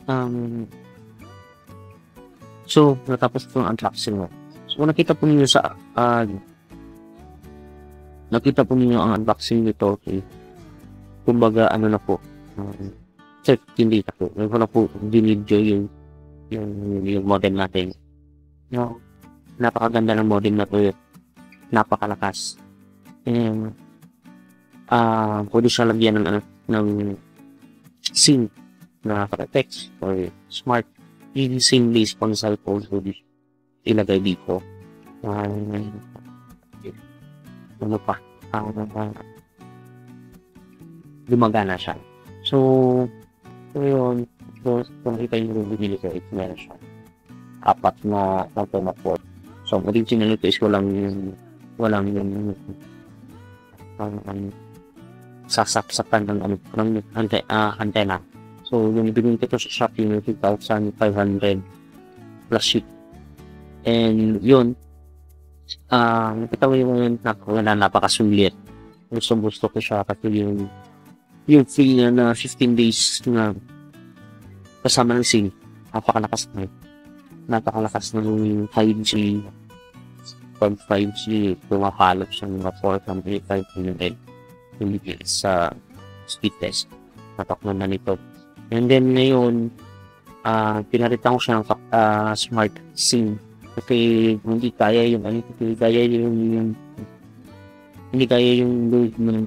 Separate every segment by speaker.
Speaker 1: Um, so, natapos po ang unboxing mo. So, kung nakita po ninyo ang unboxing nito, okay, kumbaga, ano na po, check, hindi na po. Meron na po, binidyo yung modem natin. No, napakaganda ng modem na to, napakalakas. And, pwede siya lagyan ng SIM na text or smart SIM based on cellphone, pwede ilagay dito. Ano pa, gumagana siya. So yun, so kung kita yung bibili ko, meron siya 4 na port. So original ito is walang yung sasaksakan ng antenna. So yung binili ko sa Shopee yung 2,500 plus ship. And yun, nakita mo yung napakasulit. Gusto ko siya kasi yung free na 15 days na kasama ng SIM, napakalakas ng 5G, pag 5G, pumapalot siya ng 4,500 Mbps sa speed test. Natakman na nito. And then ngayon, pinalitan ko siya ng smart SIM. Kasi hindi kaya yung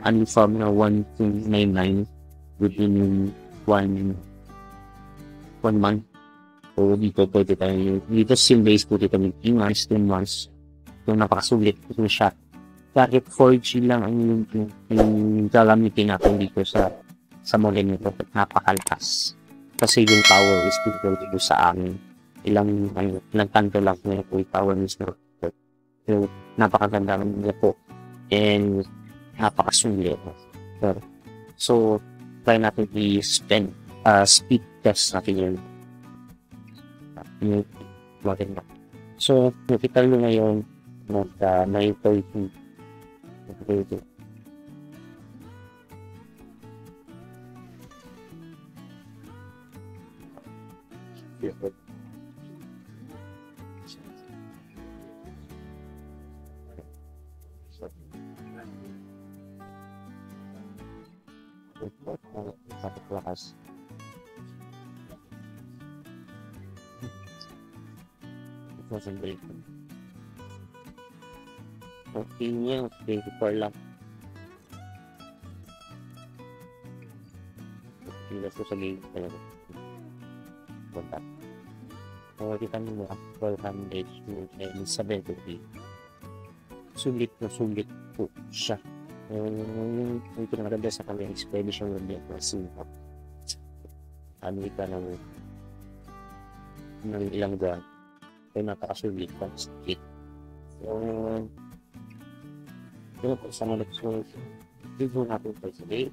Speaker 1: Unifam na 1299 within 1 month. So dito pwede tayo, dito SIM base po dito 3 months, 10 months. So napakasulit ito siya. Kahit 4G lang ang yung gagamitin natin dito sa modem nito, napakalakas. Kasi yung power is dito sa amin. Ilang kanto lang na po yung power mismo. So napakaganda niya po. And napakasulit. So try natin speed test natin yung modem na. So nakita nyo ngayon nag-930. Lakas. It wasn't breaking. Okay niya, 24 lang. Pilas ko sa game talaga. Punta. So, kita nyo mo, 1200 and 750. Sulit po siya. Yung pinaganda sa kami expedition ng SIM. Ano ka ng ilang buwan. Kaya napakasulit pa. Stick. So, yun po sa mga nagsulit. Video natin for today.